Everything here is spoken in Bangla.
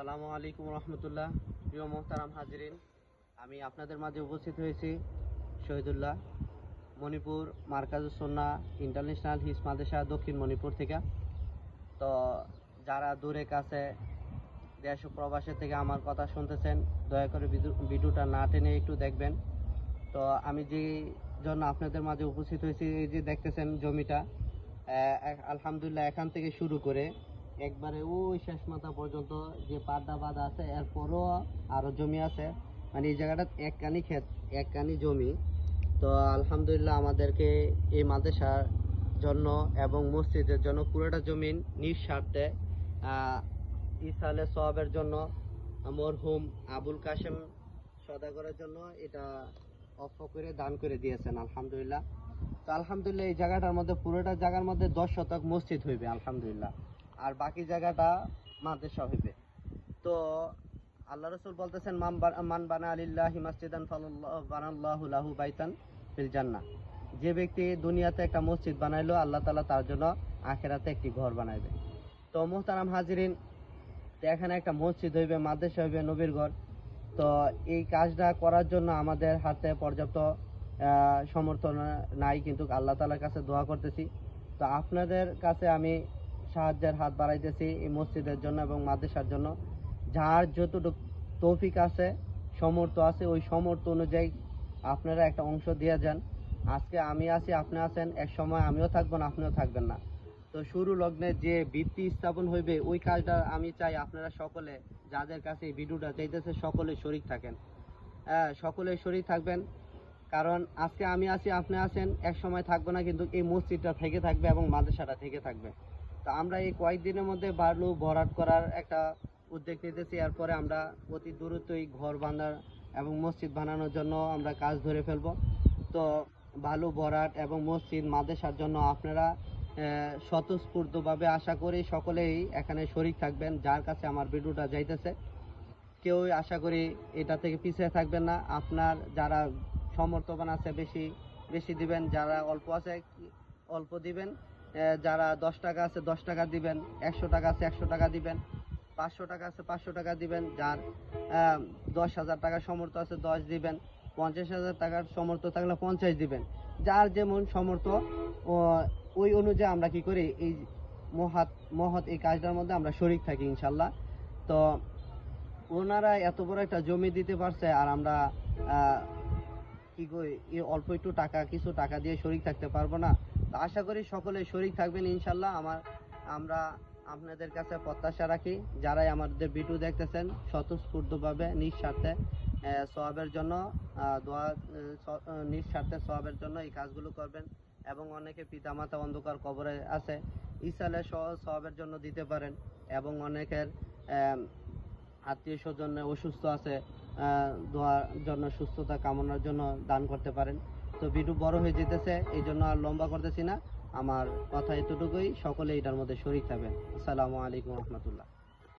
আসসালামু আলাইকুম রহমতুল্লাহ। প্রিয় মোহতারাম হাজিরিন, আমি আপনাদের মাঝে উপস্থিত হয়েছি শহীদুল্লাহ, মণিপুর মার্কাজুস সুন্নাহ ইন্টারন্যাশনাল হিফজ মাদ্রাসা দক্ষিণ মণিপুর থেকে। তো যারা দূরে কাছে দেশ ও প্রবাসের থেকে আমার কথা শুনতেছেন, দয়া করে ভিডিওটা না টেনে একটু দেখবেন। তো আমি যে জন্য আপনাদের মাঝে উপস্থিত হয়েছি, এই যে দেখতেছেন জমিটা, আলহামদুলিল্লাহ এখান থেকে শুরু করে একবারে ওই শেষ মাথা পর্যন্ত যে পাড্ডা বাঁধা আছে, এরপরও আরও জমি আছে। মানে এই জায়গাটা একখানি ক্ষেত, একখানি জমি। তো আলহামদুলিল্লাহ আমাদেরকে এই মাদ্রাসার জন্য এবং মসজিদের জন্য পুরোটা জমিন নিঃস্বার্থে ইসালে সওয়াবের জন্য মরহুম আবুল কাশেম সদাগরের জন্য এটা অক্ষ করে দান করে দিয়েছেন আলহামদুলিল্লাহ। তো আলহামদুলিল্লাহ এই জায়গাটার মধ্যে, পুরোটা জায়গার মধ্যে 10 শতক মসজিদ হইবে আলহামদুলিল্লাহ, আর বাকি জায়গাটা মাদ্রাসা হইবে। তো আল্লাহ রসুল বলতেছেন, মান বানা আলিল্লাহি মাসজিদান বানাল্লাহু লাহু বাইতান ফিল জান্নাহ। যে ব্যক্তি দুনিয়াতে একটা মসজিদ বানাইলো, আল্লাহ তাআলা তার জন্য আখিরাতে একটি ঘর বানাইবে। তো মুহতারাম হাজিরিন, এখানে একটা মসজিদ হইবে, মাদ্রাসা হইবে, নবীর ঘর। তো এই কাজটা করার জন্য আমাদের হাতে পর্যাপ্ত সমর্থন নাই, কিন্তু আল্লাহ তাআলার কাছে দোয়া করতেছি। তো আপনাদের কাছে আমি সাহায্যের হাত বাড়াইতেছি এই মসজিদের জন্য এবং মাদ্রাসার জন্য। যার যতটুকু তৌফিক আছে, সমর্থ আছে, ওই সমর্থ অনুযায়ী আপনারা একটা অংশ দিয়ে যান। আজকে আমি আছি, আপনি আছেন, এক সময় আমিও থাকবো না, আপনিও থাকবেন না। তো শুরু লগ্নে যে ভিত্তি স্থাপন হইবে, ওই কাজটা আমি চাই আপনারা সকলে, যাদের কাছে এই ভিডিওটা চাইতেছে, সকলে শরীক থাকেন। সকলে শরীক থাকবেন, কারণ আজকে আমি আছি, আপনি আছেন, এক সময় থাকবো না, কিন্তু এই মসজিদটা থেকে থাকবে এবং মাদ্রাসাটা থেকে থাকবে। তো আমরা এই কয়েকদিনের মধ্যে বালু ভরাট করার একটা উদ্যোগ নিতেছি। এরপরে আমরা অতি দ্রুতই ঘর বাঁধার এবং মসজিদ বানানোর জন্য আমরা কাজ ধরে ফেলবো। তো বালু ভরাট এবং মসজিদ মাদ্রাসার জন্য আপনারা স্বতঃস্ফূর্তভাবে আশা করি সকলেই এখানে শরীক থাকবেন। যার কাছে আমার ভিডিওটা যাইতেছে, কেউ আশা করি এটা থেকে পিছিয়ে থাকবেন না। আপনার যারা সমর্থবান আছে বেশি বেশি দিবেন, যারা অল্প আছে অল্প দিবেন, যারা 10 টাকা আছে 10 টাকা দিবেন, 100 টাকা আছে 100 টাকা দিবেন, 500 টাকা আছে 500 টাকা দিবেন, যার 10,000 টাকার সমর্থ আছে 10 দিবেন, 50,000 টাকার সমর্থ থাকলে 50 দিবেন। যার যেমন সমর্থ ওই অনুযায়ী আমরা কি করি, এই মহৎ এই কাজটার মধ্যে আমরা শরীক থাকি ইনশাল্লাহ। তো ওনারা এত বড় একটা জমি দিতে পারছে, আর আমরা কি করি, অল্প একটু টাকা, কিছু টাকা দিয়ে শরীক থাকতে পারবো না? তো আশা করি সকলে শরীক থাকবেন ইনশাল্লাহ। আমরা আপনাদের কাছে প্রত্যাশা রাখি, যারাই আমাদের ভিডিও দেখতেছেন, স্বতঃস্ফূর্তভাবে নিঃস্বার্থে সওয়াবের জন্য নিঃস্বার্থে সওয়াবের জন্য এই কাজগুলো করবেন। এবং অনেকে পিতামাতা অন্ধকার কবরে আছে, ইসালে সওয়াবের জন্য দিতে পারেন। এবং অনেকের আত্মীয় স্বজন অসুস্থ আছে, দোয়ার জন্য, সুস্থতা কামনার জন্য দান করতে পারেন। তো ভিডিও বড় হয়ে যেতেছে, এই জন্য আর লম্বা করতেছি না। আমার কথা এতটুকুই, সকলে এটার মধ্যে শরীক থাকবেন। আসসালামু আলাইকুম রহমতুল্লাহ।